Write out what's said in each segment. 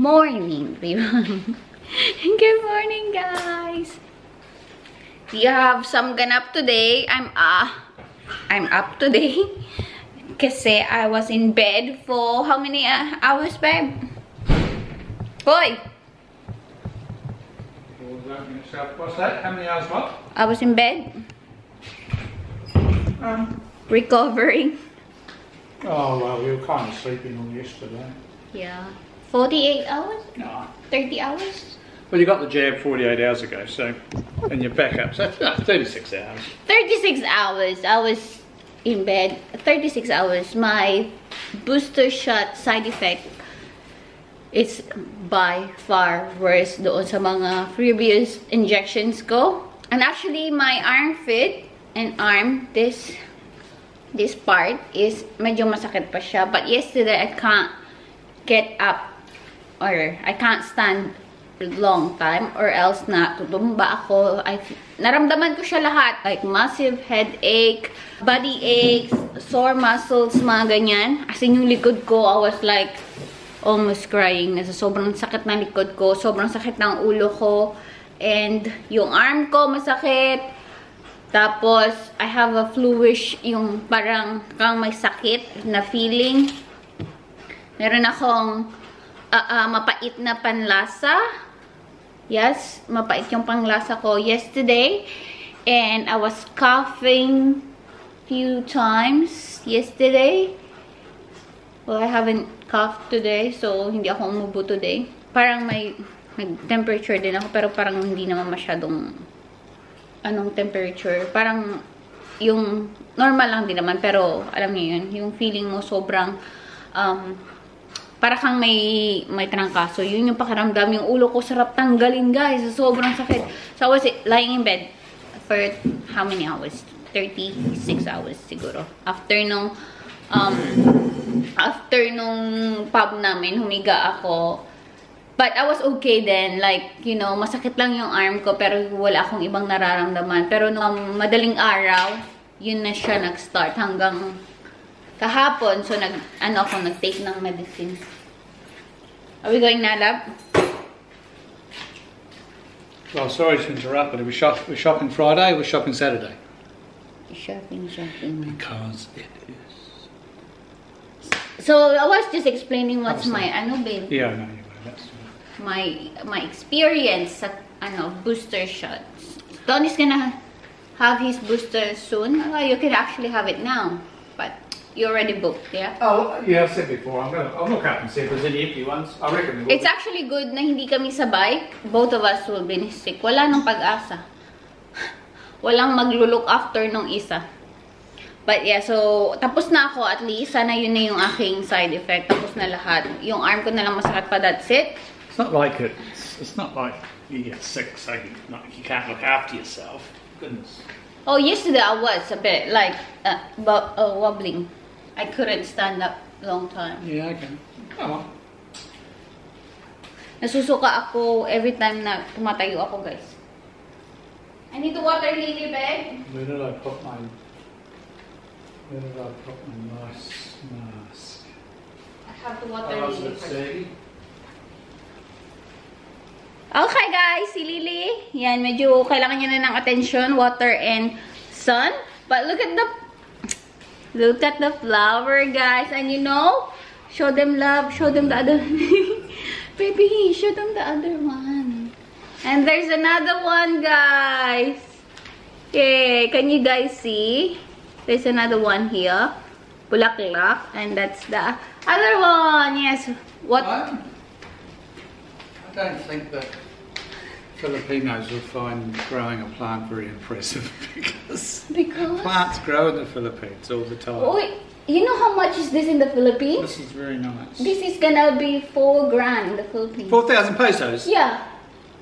morning, good morning, guys. We have some ganap today. I'm up today kasi I was in bed for how many hours, babe? Boy. What's that? How many hours what? I was in bed. Recovering. Oh, well, we were kind of sleeping all yesterday. Yeah. 48 hours? No. 30 hours? Well, you got the jab 48 hours ago, so, and you're back up, so that's 36 hours. 36 hours. I was in bed. 36 hours. My booster shot side effect is by far worse doon sa mga previous injections ko. And actually, my arm fit and arm, this part is medyo masakit pa siya. But yesterday, I can't get up or I can't stand long time or else na tutumba ako. Naramdaman ko siya lahat. Like massive headache, body aches, sore muscles, mga ganyan. As in yung likod ko, I was like almost crying. Nasa sobrang sakit ng likod ko, sobrang sakit ng ulo ko. And yung arm ko masakit. Tapos, I have a fluish, yung parang kang may sakit na feeling. Meron akong mapait na panlasa. Yes, mapait yung panglasa ko yesterday. And I was coughing few times yesterday. Well, I haven't coughed today, so hindi ako umubo today. Parang may temperature din ako, pero parang hindi naman masyadong anong temperature. Parang yung normal lang din naman, pero alam niyo yun, yung feeling mo sobrang para kang may trangkaso. Yun yung pakiramdam. Yung ulo ko sarap tanggalin, guys. Sobrang sakit. So I was lying in bed for how many hours? 36 hours siguro. After nung pub namin, humiga ako. But I was okay then. Like, you know, masakit lang yung arm ko, pero wala akong ibang nararamdaman. Pero nung madaling araw, yun na siya nag-start hanggang kahapon. So, nag-take ng medicine. Are we going na, lab? Well, sorry to interrupt, but we're shopping Friday, we're shopping Saturday. Shopping. Because it is. So, I was just explaining what's my, babe? Yeah, I know you were. That's my experience sa booster shots. Tony's gonna have his booster soon. You can actually have it now, but you already booked, yeah? Oh, yeah, I've said before. I'll look up and see if there's any empty ones. I reckon there will. It's actually good na hindi kami sabay. Both of us will be sick. Wala nang pag-asa. Walang maglo-look after nung isa. But yeah, so tapos na ako at least. Sana yun na yung aking side effect. Tapos na lahat. Yung arm ko na lang masakit pa, that's it. It's not like it's not like you get sick, so you can't look after yourself. Goodness. Oh, yesterday I was a bit like wobbling. I couldn't stand up long time. Yeah, okay. Oh well. Nasusuka ako every time na tumatayo ako, guys. I need to water Lily, babe. Where did I put my nice mask? I have to water Lily first. Okay, guys, si Lily. Yan, medyo kailangan niya na ng attention, water and sun. But look at the flower, guys. And you know, show them love, show them the other. Baby, show them the other one. And there's another one, guys. Okay, can you guys see? There's another one here. Bulaklak. And that's the other one. Yes. What? I don't think that Filipinos will find growing a plant very impressive because plants grow in the Philippines all the time. Oh, you know how much is this in the Philippines? This is very nice. This is gonna be $4 grand in the Philippines. 4,000 pesos? Yeah.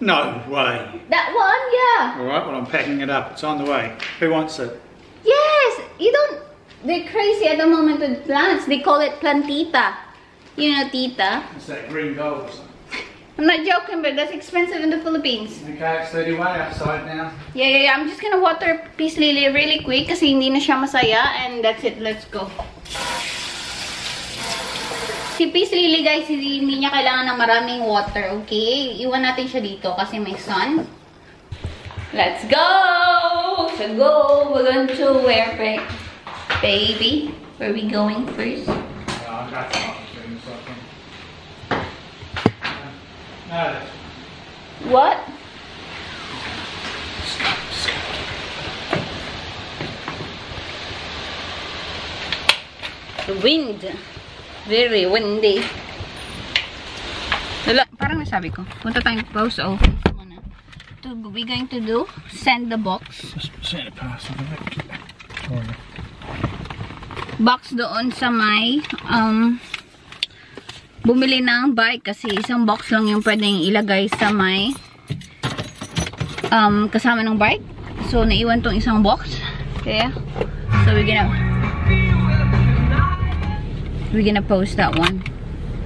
No way. That one, yeah. All right, well, I'm packing it up. It's on the way. Who wants it? Yes. You don't. They're crazy at the moment with plants. They call it plantita. You know, tita. It's that green gold or something. I'm not joking, but that's expensive in the Philippines. Okay, it's 31 outside now. Yeah. I'm just gonna water Peace Lily really quick kasi hindi na siya masaya. And that's it. Let's go. Si Peace Lily, guys, hindi niya kailangan ng maraming water, okay? Iwan natin siya dito kasi may sun. Let's go! So go! We're going to where, baby? Where are we going first? What? The wind. Very windy. Parang nasabi ko. Punta tayong post office muna. We going to do? Send the box. Send a parcel. Box doon sa may bumili ng bike kasi isang box lang yung pwedeng ilagay sa may kasama ng bike. So naiwan tong isang box. Kaya so we're gonna post that one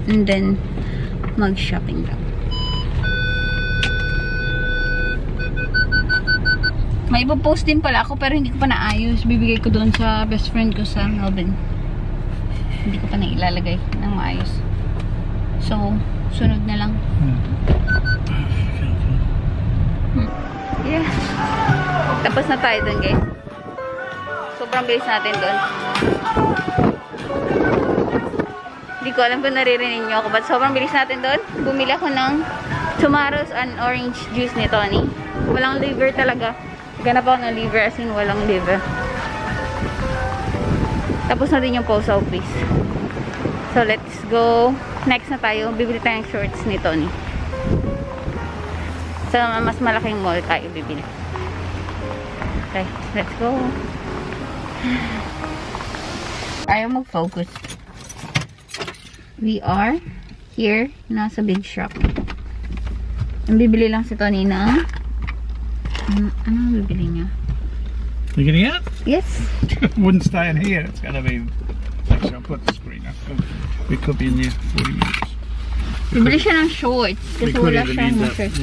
and then mag-shopping lang. May ipopost din pala ako pero hindi ko pa naayos. Bibigay ko doon sa best friend ko sa Melbourne. Hindi ko pa nailalagay ng maayos. So, sunod na lang. Yeah. Tapos na tayo doon, guys. Sobrang bilis natin doon. Hindi ko alam kung naririnig nyo ako, but sobrang bilis natin doon. Bumili ako ng tomatoes and orange juice ni Tony. Walang liver talaga. Ganap ako ng liver as in walang liver. Tapos na din yung post office. So let's go. Next na tayo. Bibili tayo ng shorts ni Tony. Sa mas malaking mall tayo bibili. Okay, let's go. Ayaw mag-focus. We are here. Nasa big shop. Ang bibili lang si Tony ng ano bibili niya? You getting out? Yes. Wouldn't stay in here. It's going to be... Actually, I'll put the screen up. We could be in there 40 minutes. Bibili siya ng shorts. Kasi wala siyang shorts.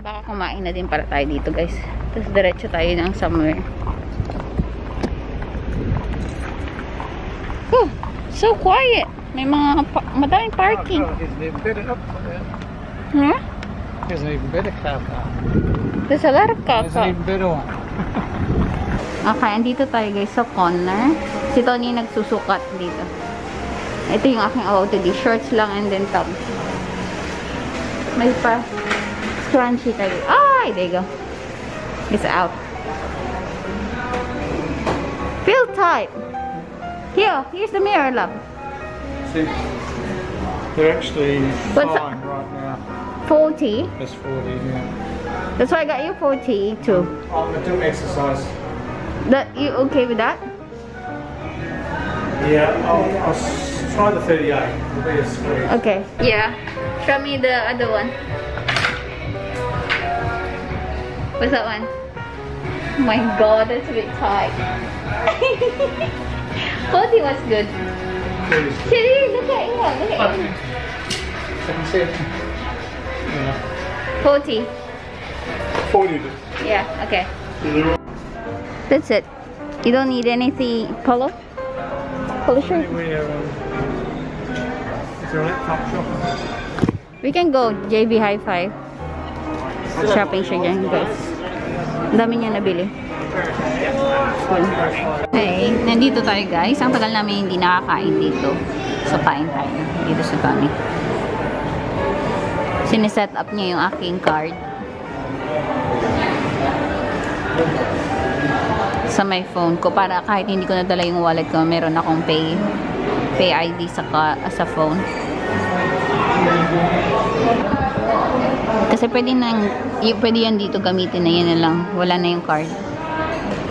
Baka kumain na din para tayo dito, guys. Tapos diretso tayo ng somewhere. Oh, so quiet. May mga madaming parking. Oh, isn't even better up there. Huh? There's an even better car park. There's a lot of car There's an even better one. Okay, andito tayo guys sa corner. Si Tony nagsusukat dito. Ito yung aking OOTD. Shorts lang and then top. May pa scrunchie tayo. Ay, there you go. It's out. Feel tight. Here's the mirror, love. See, they're actually fine right now. 40. That's 40, yeah. That's why I got you 40 too. I'm going to do exercise. You okay with that? Yeah, I'll try the 38. It'll be a squeeze. Okay. Yeah. Show me the other one. What's that one? Oh my god, that's a bit tight. 40 was good. See, look at it. Look at it. I can see it. Yeah. 40. 40. Yeah, okay. That's it. You don't need anything. Polo shirt? Is there a laptop shop? We can go JB Hi-Fi. Shopping siya dyan, guys. Ang dami niya nabili. Okay, nandito tayo guys. Ang tagal namin hindi nakakain dito. So, kain tayo. Dito sa Teami. Siniset up niya yung aking card. Sa my phone ko. Para kahit hindi ko nadala yung wallet ko, meron akong pay ID sa phone. Kasi pwede yan dito gamitin na yan na lang. Wala na yung card.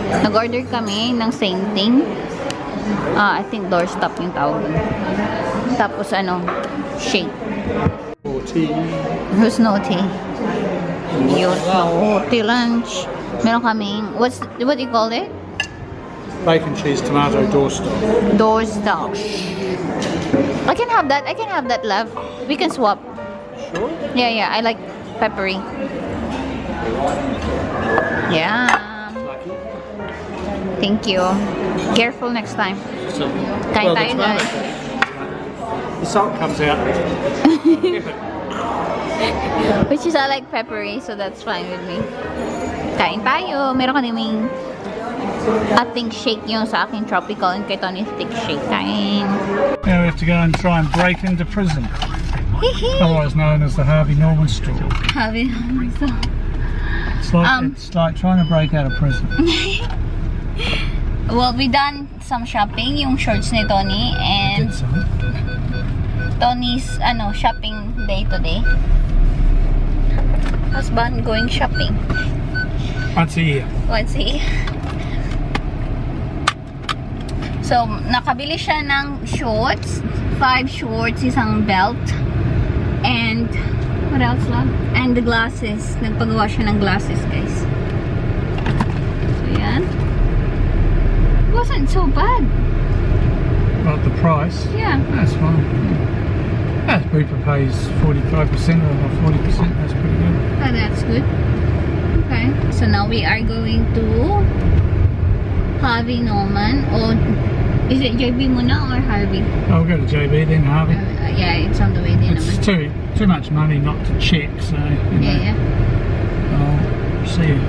Nag-order kami ng same thing. I think doorstop yung tawag. Tapos shake. Who's naughty? You're naughty lunch. Meron kaming, what do you call it? Bacon, cheese, tomato, doorstop. Doorstop. I can have that, love. We can swap. Sure? Yeah, I like peppery. Yeah. Thank you. Careful next time. So, Kain tayo guys. the salt comes out. Which is I like peppery, so that's fine with me. Kain tayo. Meron kaming ating shake yung sa aking tropical and kay Tony stick shake. Kain. Now we have to go and try and break into prison. Otherwise known as the Harvey Norman store. Harvey Norman store. It's like trying to break out of prison. Well, we done some shopping, yung shorts ni Tony, and Tony's shopping day today. Husband going shopping. Once a year. Once a year. So, nakabili siya ng shorts. 5 shorts, isang belt. And, what else lang? And the glasses. Nagpagawa siya ng glasses, guys. So, yan. It wasn't so bad. About the price? Yeah. That's fine. As Bupa pays 45% or 40%, that's pretty good. Oh, that's good. Okay. So now we are going to Harvey Norman. Or is it JB muna or Harvey? I'll go to JB then Harvey. Yeah, it's on the way then. It's too much money not to check, so you know, yeah. I'll see.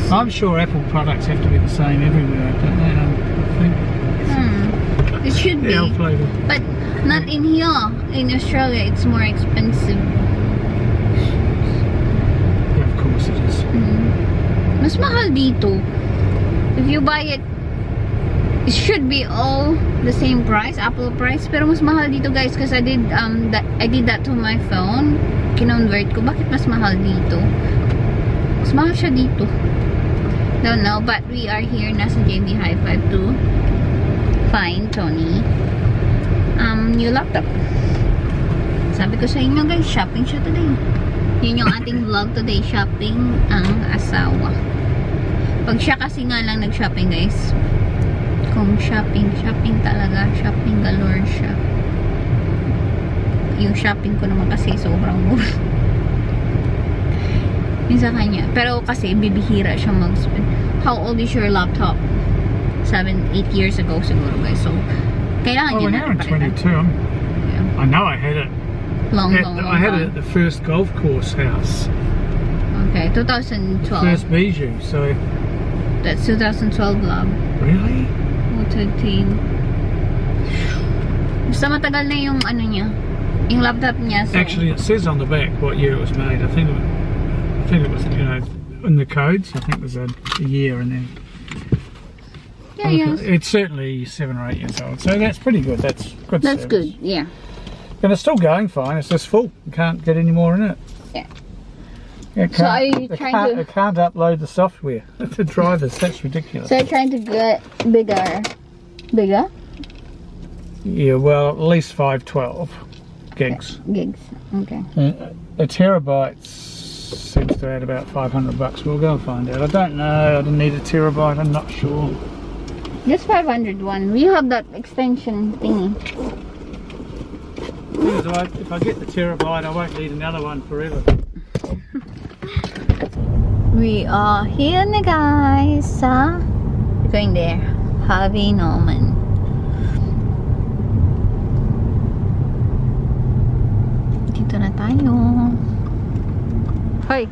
I'm sure Apple products have to be the same everywhere, don't they? I think. It should be. Yeah, flavor. But not in here. In Australia, it's more expensive. Yeah, of course it is. Mas mahal dito. If you buy it, it should be all the same price, Apple price. Pero mas mahal dito, guys, because I did that to my phone. Kinonvert ko. Bakit mas mahal dito? Mas mahal siya dito. Don't know, but we are here. Nasa JB High Five to find Tony new laptop. Sabi ko sa inyo, guys, shopping siya today. Yun yung ating vlog today, shopping ang asawa. Pag siya kasi nga lang nag-shopping, guys, kung shopping talaga, shopping galore siya. Yung shopping ko naman kasi sobrang mura. Yung sa kanya. Pero kasi bibihira siya mag-spend. How old is your laptop? 7-8 years ago siguro, guys. So kailangan when I was 22, I know I had it. Long I had it at the first golf course house. Okay, 2012. The first Bijou, so. That's 2012 love. Really? 13. Basta matagal na yung niya. Yung laptop niya. So. Actually, it says on the back what year it was made. I think it was, you know, in the codes. I think there's a year and then. Yeah, yes. It's certainly 7 or 8 years old, so that's pretty good. That's good. That's service. good, yeah. And it's still going fine. It's just full. You can't get any more in it. Yeah. It So are you trying to? It can't upload the software. The drivers. That's ridiculous. So you're trying to get bigger. Bigger? Yeah. Well, at least 512 gigs. Gigs. Okay. A terabyte seems to add about $500. We'll go and find out. I don't know. I don't need a terabyte. I'm not sure. Just 501. We have that extension thingy. If I get the terabyte, I won't need another one forever. We are here na, guys. We're going there. Harvey Norman. Dito na tayo. Hoy!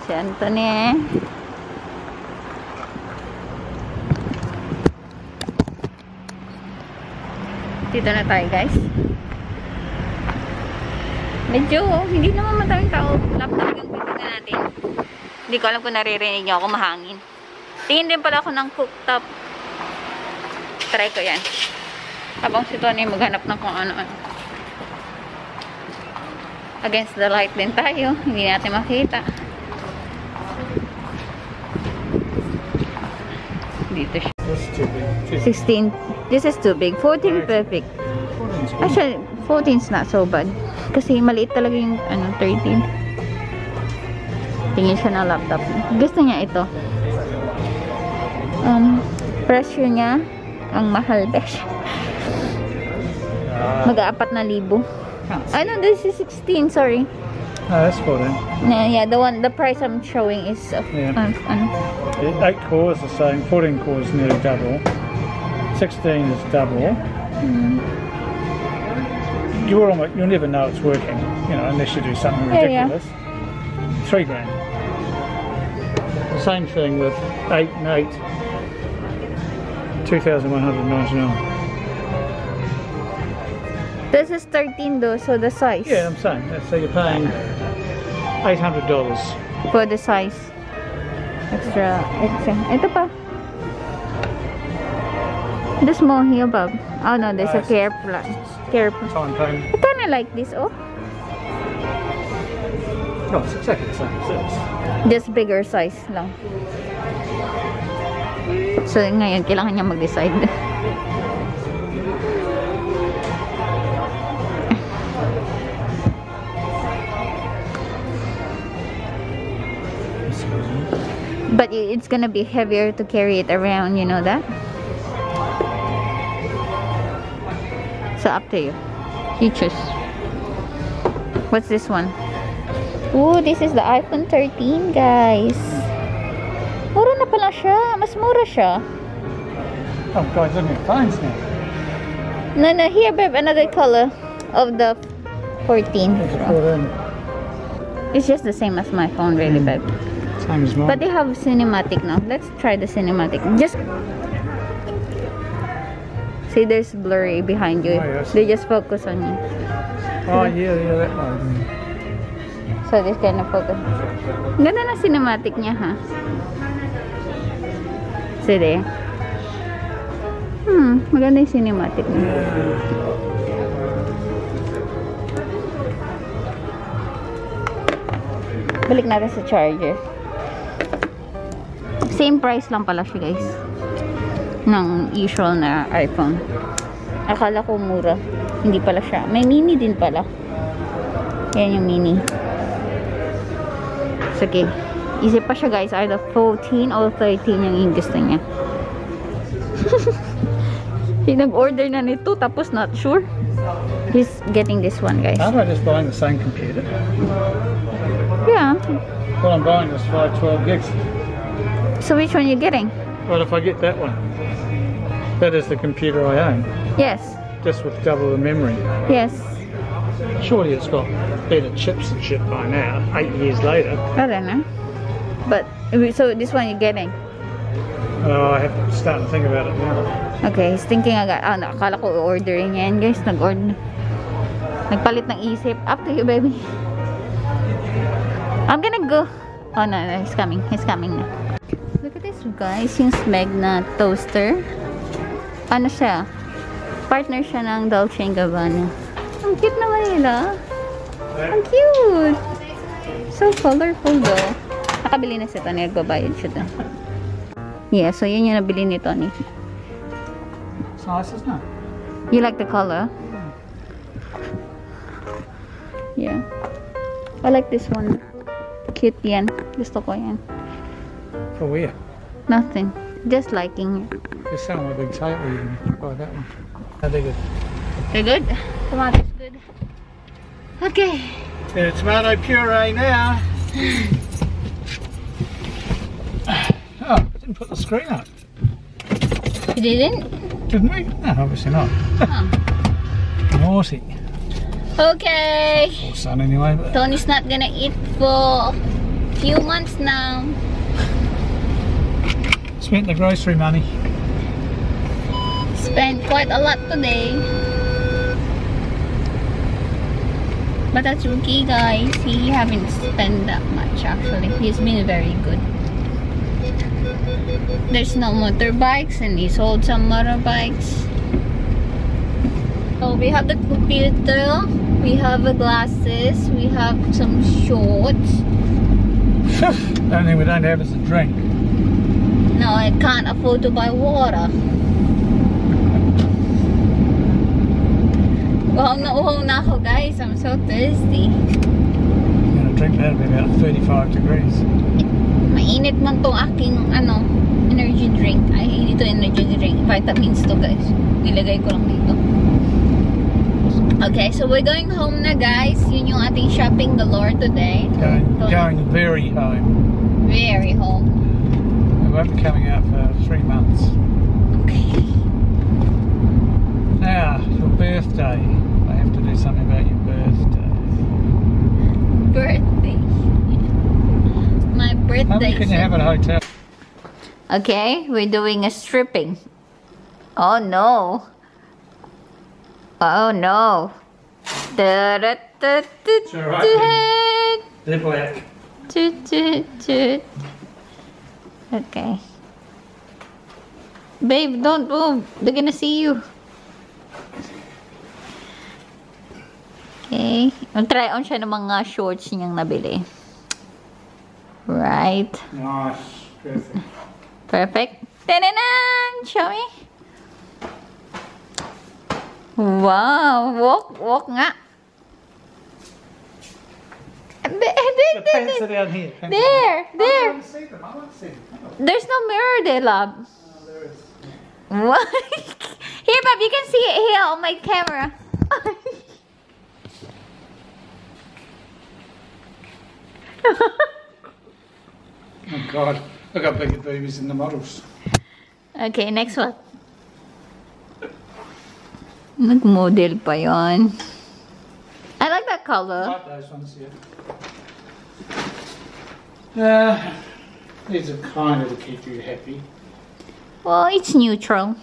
Si Anthony. Dito na tayo, guys. Medyo, hindi naman mataming tao. Laptop yung titignan natin. Hindi ko alam kung naririnig nyo ako, mahangin. Tingin din pala ako ng cooktop. Try ko yan. Habang si Tony maghanap ng kung ano-ano. Against the light din tayo. Hindi natin makita. Dito siya. 16. This is too big. 14 perfect. Actually, 14 is not so bad. Kasi maliit talaga yung 13. Tingin siya ng laptop. Gusto niya ito. Pressure niya ang mahal, besh. Mag-4,000. I know this is 16, sorry. No, that's 14. No, yeah, the price I'm showing is Yeah, 8 cores the same, 14 cores nearly double, 16 is double. You'll never know it's working, you know, unless you do something ridiculous. Yeah. 3 grand. The same thing with 8 and 8, 2,199. This is 13 though, so the size. Yeah, I'm saying that. So you're paying $800 for the size. Extra. Ito pa. The small here, Bob. Oh no, there's a care plus. Time frame. I kind of like this. Oh. No, it's exactly the same as this. Just bigger size lang. So ngayon, kailangan niya mag-decide. But it's gonna be heavier to carry it around, you know that? So up to you. You choose. What's this one? Ooh, this is the iPhone 13, guys. Mura na pala siya. Mas mura siya. Oh, God, look at phones now. No, here, babe, another color of the 14. It's just the same as my phone, really, babe. Same as mine. But they have cinematic now. Let's try the cinematic. Just see, there's blurry behind you. Oh, yes. They just focus on you. Oh yeah, that one. So this kind of focus. Ganda na cinematic niya, ha? See there. Maganda yung cinematic niya. Balik natin sa charger. Same price lang pala siya, guys, ng usual na iPhone. Akala ko mura. Hindi pala siya. May mini din pala. Yan yung mini. It's okay. Isip pa siya, guys. Either 14 or 13 yung gusto niya. Nag-order na nito tapos not sure. He's getting this one, guys. How about just buying the same computer? Yeah. What I'm buying is 512 gigs. So which one are you getting? Well, if I get that one, that is the computer I own. Yes. Just with double the memory. Yes. Surely it's got better chips and shit by now, 8 years later. I don't know. But, so this one you're getting? Oh, I have to start to think about it now. Okay, he's thinking agad. Ah, akala ko ordering yan, guys. Nag-order. Nagpalit ng isip. Up to you, baby. I'm gonna go. Oh no, he's coming. He's coming na. Look at this, guys. Yung Smeg na toaster. Ano siya? Partner siya ng Dolce & Gabbana. Ang cute naman nila. Ang cute. So colorful though. Nakabili na si Tony. Nagbabayad siya doon. Yeah, so yun yung nabili ni Tony. It's nice, isn't it? You like the color? Yeah. I like this one. Cute yan. Gusto ko yan. For where? Nothing. Just liking it. Just sell my big table, you can buy that one. Are they good? They're good? Tomato's good. Okay. Yeah, tomato puree now. Oh, I didn't put the screen up. You didn't? Didn't we? No, obviously not. Huh. Naughty. Okay. Or son anyway. But Tony's not gonna eat for a few months now. spent the grocery money. Spent quite a lot today. But that's okay, guys. He haven't spent that much actually. He's been very good. There's no motorbikes and he sold some motorbikes. So we have the computer, we have the glasses, we have some shorts. The only thing we don't have is a drink. No, I can't afford to buy water. Uhaw na ako, guys. I'm so thirsty. I'm gonna drink that at about 35 degrees. Mainit man tong aking energy drink. Ay, ito energy drink. Vitamins to, guys. Nilagay ko lang dito. Okay, so we're going home na, guys. Yun yung ating shopping galore today. Going very home. Very home. We won't be coming out for 3 months. Okay. Now, your birthday. I have to do something about your birthday. Birthday. My birthday. How many can you have at a hotel? Okay, we're doing a stripping. Oh no. Oh no. It's alright. They're black. Okay. Babe, don't move. They're gonna see you. Okay. Try on siya ng mga shorts niyang nabili. Right. Nice. Perfect. Perfect. Ta-da-dan! Show me. Wow. Walk nga. The pants are down here. There. I want to see them. I want to see them. There's no mirror there, love. Oh, there is. What? Here, Bob, you can see it here on my camera. Oh God, I got bigger boobies than the models. Okay, next one. Nag-model pa yon. I like that I color. like those ones, yeah. These are kind of to keep you happy. Well, it's neutral.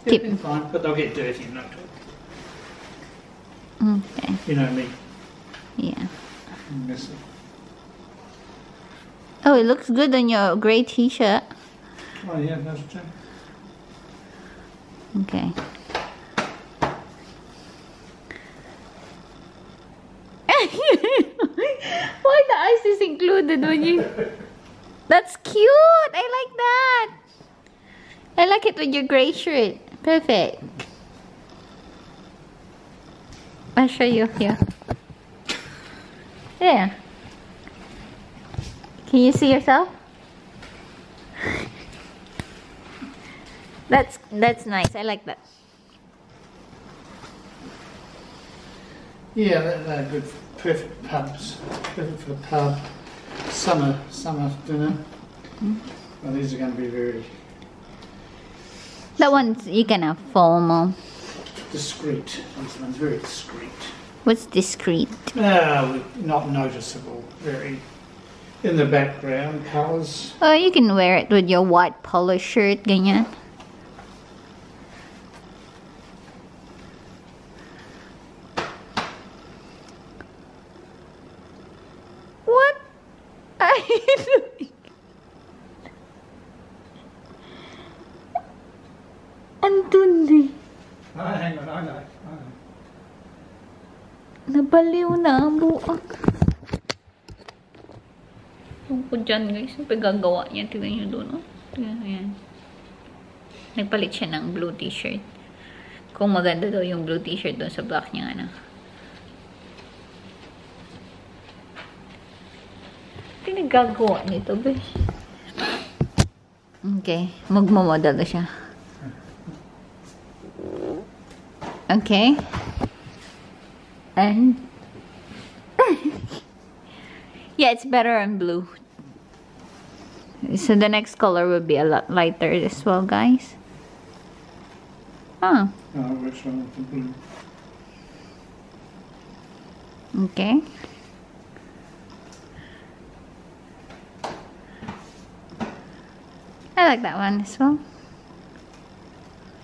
Yeah, they're fine, but they'll get dirty and not good. Okay. You know me. Yeah. Messy. Oh, it looks good on your gray t-shirt. Oh yeah, that's true. Okay. Why the eyes is included when you... That's cute! I like that! I like it with your gray shirt. Perfect. I'll show you here. Yeah. Can you see yourself? That's nice. I like that. Yeah, they're good, perfect pubs. Perfect for the pub. Summer dinner. Well, these are going to be very That one's you can have formal. discreet. This one's very discreet. What's discreet? Not noticeable. Very in the background colours. Oh, you can wear it with your white polo shirt, ganyan. What are you doing? Antundi. Hang on, I know. Nabaliw na ang buak. Yung ko dyan, guys. Yung pagagawa niya. Tignan nyo doon, oh. Tignan, ayan. Nagpalit siya ng blue t-shirt. Kung maganda daw yung blue t-shirt doon sa black niya, ano. Pinagagawa nito, guys. Okay. Magmamodel na siya. Okay. And yeah, it's better in blue. So the next color will be a lot lighter as well, guys. Huh. Which one with the blue? Okay. I like that one as well.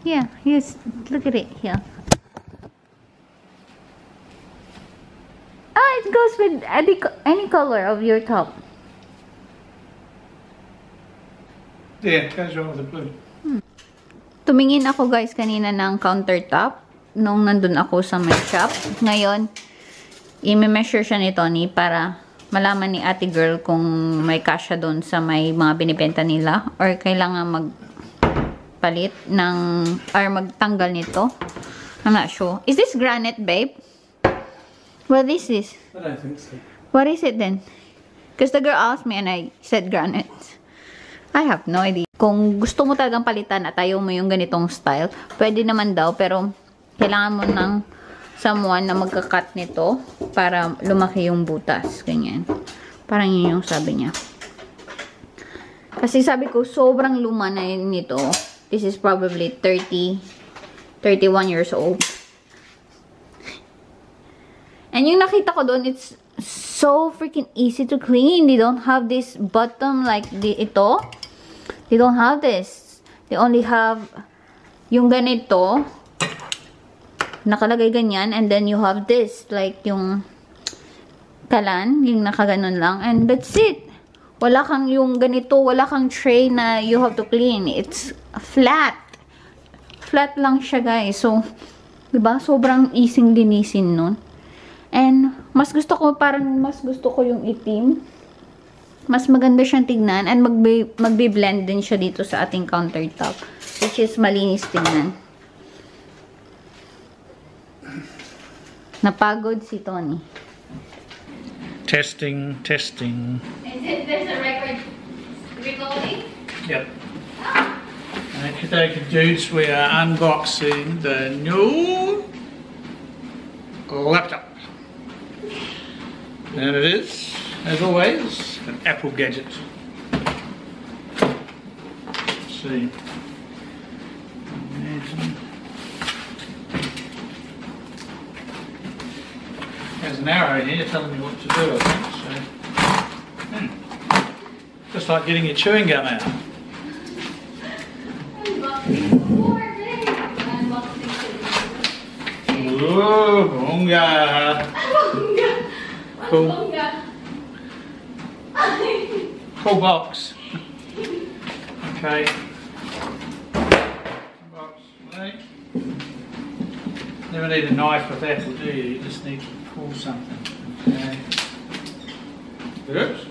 Yeah, yes, look at it here. Ah, it goes with any color of your top. Yeah, goes right with the blue. Tumingin ako, guys, kanina ng countertop nung nandun ako sa my shop. Ngayon, i-measure siya ni Tony para malaman ni ate girl kung may kasya doon sa may mga binibenta nila or kailangan magpalit ng or magtanggal nito. I'm not sure. Is this granite, babe? What is this? I don't think so. What is it then? Because the girl asked me and I said granite. I have no idea. Kung gusto mo talagang palitan at ayaw mo yung ganitong style, pwede naman daw, pero kailangan mo ng someone na magka-cut nito para lumaki yung butas. Ganyan. Parang yun yung sabi niya. Kasi sabi ko, sobrang luma na yun nito. This is probably 31 years old. And yung nakita ko doon, it's so freaking easy to clean. They don't have this bottom like ito. They don't have this. They only have yung ganito. Nakalagay ganyan. And then you have this. Like yung kalan. Yung nakaganon lang. And that's it. Wala kang yung ganito. Wala kang tray na you have to clean. It's flat. Flat lang siya, guys. So, diba? Sobrang easy linisin nun. And, mas gusto ko yung itim. Mas maganda siyang tignan. And, magbe-blend din siya dito sa ating countertop. Which is malinis tignan. Napagod si Tony. Testing. There's a record recording? Yep. Okay, dudes, we are unboxing the new laptop. And it is, as always, an Apple gadget. Let's see. There's an arrow here telling me what to do, I think. So, just like getting your chewing gum out. Ooh, bunga! Cool. Cool box. Okay. Box. Right. Never need a knife with Apple, do you? You just need to pull something. Okay. Oops.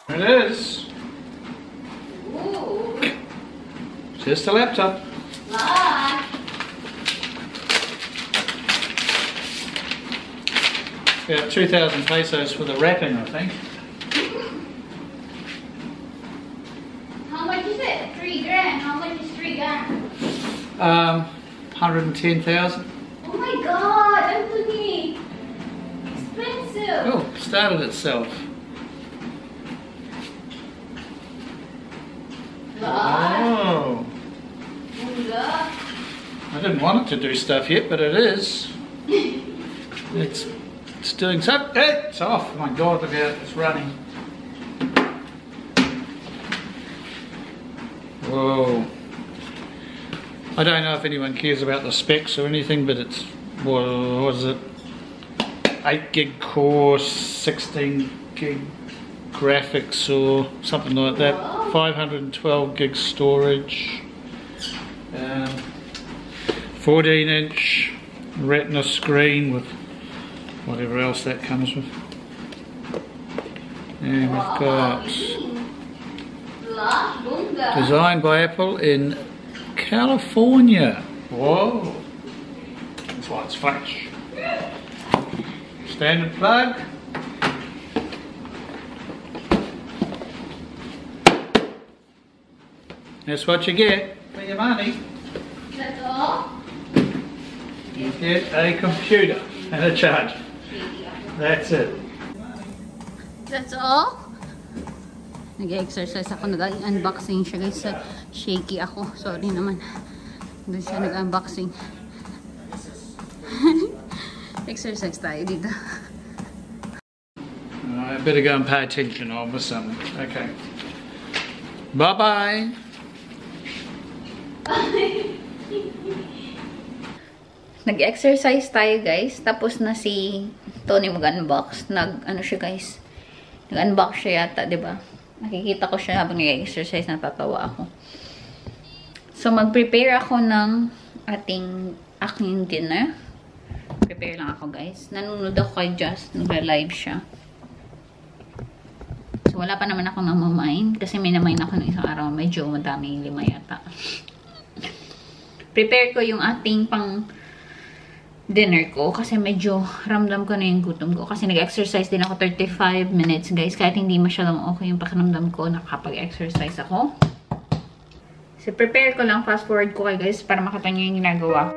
There it is. Ooh. Just a laptop. Look. About 2,000 pesos for the wrapping, I think. How much is it? 3 grand. How much is 3 grand? 110,000. Oh my god, Anthony. Expensive. Oh, started itself. Oh. I didn't want it to do stuff yet, but it is. It's doing something. It's off. Oh my god, look at it. It's running. Whoa. I don't know if anyone cares about the specs or anything, but it's, what is it? 8 gig core, 16 gig graphics or something like that. 512 gig storage. 14-inch retina screen with whatever else that comes with. And we've got designed by Apple in California. Whoa! That's why it's fresh. Standard plug. That's what you get for your money. That's all? You get a computer and a charger. That's it. That's all? Nag-exercise ako, nag-unboxing siya guys. Shaky ako, sorry naman. Doon siya nag-unboxing. Exercise tayo dito. I better go and pay attention, I'll miss something. Okay. Bye-bye. Nag-exercise tayo guys. Tapos na si Tony mag-unbox. Ano siya guys? Nag-unbox siya yata, diba? Nakikita ko siya habang nag-exercise, natatawa ako. So, mag-prepare ako ng aking dinner. Prepare lang ako guys. Nanonood ako kay Just. Nag-live siya. So, wala pa naman ako namamain. Kasi may namain ako ng isang araw. Medyo madami, 5 yata. prepare ko yung ating pang dinner ko kasi medyo ramdam ko na yung gutom ko kasi nag-exercise din ako 35 minutes guys, kahit hindi masyadong okay yung pakiramdam ko, nakapag-exercise ako. So prepare ko lang, fast forward ko kayo guys para makita nyo yung ginagawa.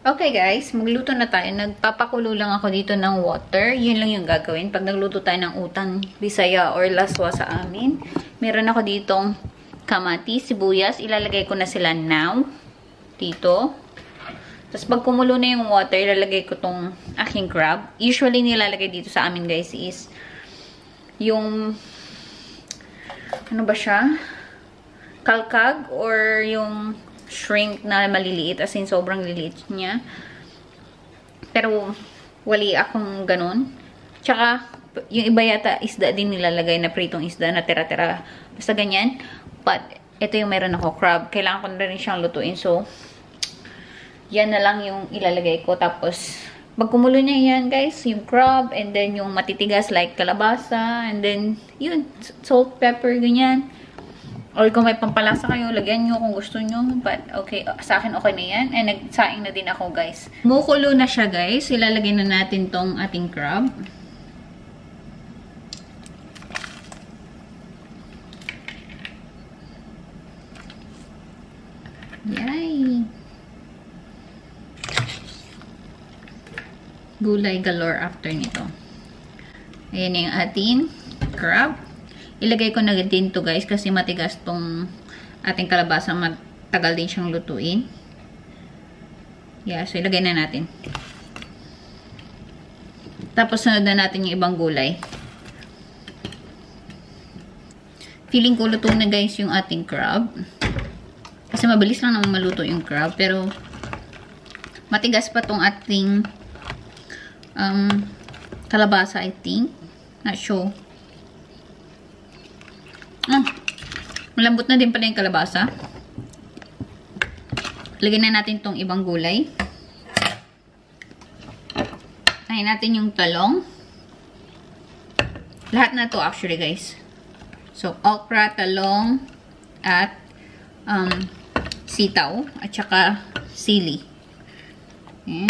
Okay guys, magluto na tayo. Nagpapakulo lang ako dito ng water. Yun lang yung gagawin. Pag nagluto tayo ng utang Bisaya or laswa sa amin. Meron ako ditong kamatis, sibuyas. Ilalagay ko na sila now. Dito. Tapos pag kumulo na yung water, ilalagay ko tong aking crab. Usually nilalagay dito sa amin guys is yung ano ba siya? Kalkag or yung shrimp na maliliit, as in sobrang liliit niya. Pero wali akong ganun. Tsaka yung iba yata isda din nilalagay na pritong isda na tira-tira. Basta ganyan. But ito yung meron ako, crab. Kailangan ko na rin siyang lutuin. So yan na lang yung ilalagay ko. Tapos pag kumulo niya yan guys, yung crab and then yung matitigas like kalabasa and then yun, salt, pepper, ganyan. Or kung may pampalasa kayo, lagyan nyo kung gusto nyo. But, okay. Sa akin, okay na yan. And nagsaing na din ako, guys. Mukulo na siya, guys. Ilalagay na natin tong ating crab. Yay! Gulay galore after nito. Ayan yung ating crab. Ilagay ko na din to guys kasi matigas tong ating kalabasa. Matagal din siyang lutuin. Yeah, so ilagay na natin. Tapos sunod na natin yung ibang gulay. Feeling ko luto na guys yung ating crab. Kasi mabilis lang naman maluto yung crab. Pero matigas pa tong ating kalabasa I think. Not sure. Malambot na din pala yung kalabasa. Lagyan na natin tong ibang gulay. Ayan natin yung talong. Lahat na to actually guys. So okra, talong, at sitaw, at saka sili. Ayan.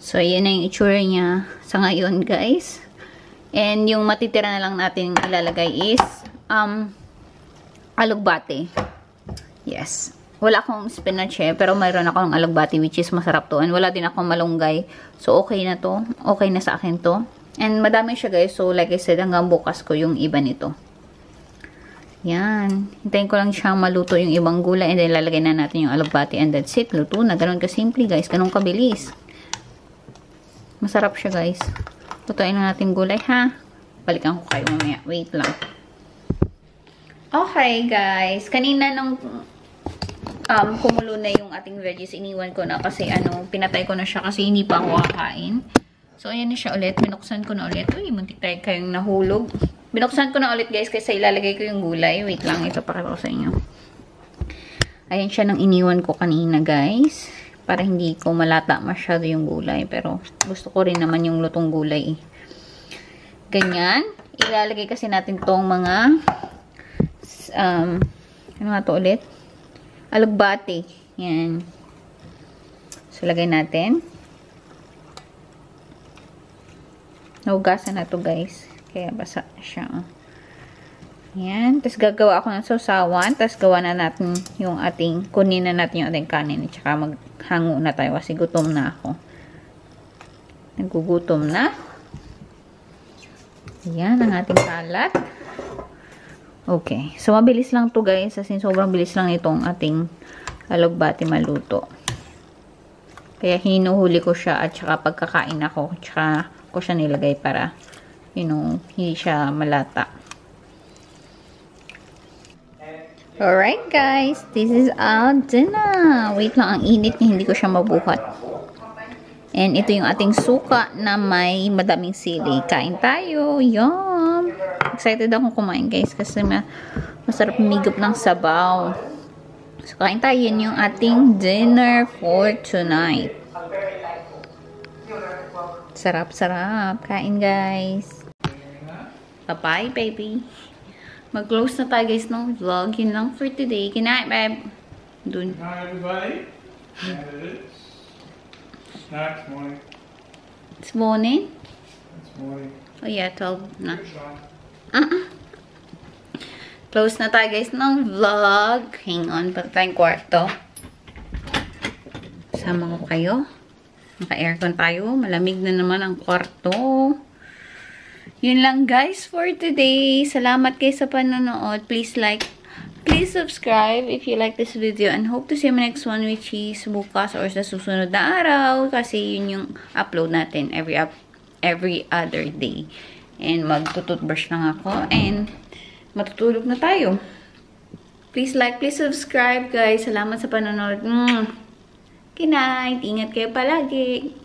So, yan na yung itsura niya sa ngayon, guys. And yung matitira na lang natin ilalagay is alugbate. Yes. Wala akong spinach pero mayroon akong alugbate which is masarap to. And wala din akong malunggay. So, okay na to. Okay na sa akin to. And madami siya, guys. So, like I said, hanggang bukas ko yung iba nito. Yan. Hintayin ko lang siyang maluto yung ibang gulay and then lalagay na natin yung alugbate and that's it. Luto na. Ganun ka-simple, guys. Ganun kabilis. Masarap siya guys. Lutuin na natin gulay ha. Balikan ko kayo mamaya. Wait lang. Okay guys. Kanina nung kumulo na yung ating veggies, iniwan ko na kasi pinatay ko na siya kasi hindi pa ako kakain. So ayan na siya ulit. Binuksan ko na ulit. Uy, muntik tayo kayong nahulog. Binuksan ko na ulit guys kasi ilalagay ko yung gulay. Wait lang. Ito pakita ko sa inyo. Ayan siya nang iniwan ko kanina guys. Para hindi ko malata masyado yung gulay. Pero gusto ko rin naman yung lutong gulay. Ganyan. Ilalagay kasi natin tong mga ano nga to ulit? Alugbate. Yan. So, lagay natin. Nahugasan na to guys. Kaya basa siya. Yan. Tapos gagawa ako ng sausawan. Tapos gawa na natin yung ating, kunin na natin yung ating kanin. At saka maghango na tayo kasi gutom na ako. Nagugutom na. Yan ang ating salat. Okay. So, mabilis lang to guys. Kasi sobrang bilis lang itong ating alugbati maluto. Kaya hinuhuli ko siya at saka pagkakain ako. Tsaka ko siya nilagay para, you know, hindi siya malata. Alright guys, this is our dinner. Wait lang, ang init niya, hindi ko siya mabuhat. And ito yung ating suka na may madaming sili. Kain tayo. Yum! Excited ako kumain guys kasi masarap migop ng sabaw. So kain tayo. Yun yung ating dinner for tonight. Sarap-sarap. Kain guys. Bye-bye baby. Mag-close na tayo guys ng vlog. Yun lang for today. Good night babe. Dun. Good night everybody. And it is. It's morning. It's morning? It's morning. Oh yeah, 12 na. Good shot. Close na tayo guys ng vlog. Hang on, pati tayong kwarto. Sama ko kayo. Naka-aircon tayo. Malamig na naman ang kwarto. Yun lang guys for today. Salamat guys sa panonood. Please like, please subscribe if you like this video. And hope to see you next one, which is bukas or sa susunod na araw. Kasi yun yung upload natin every other day. And magtututbrush lang ako. And matutulog na tayo. Please like, please subscribe guys. Salamat sa panonood. Good night. Ingat kayo palagi.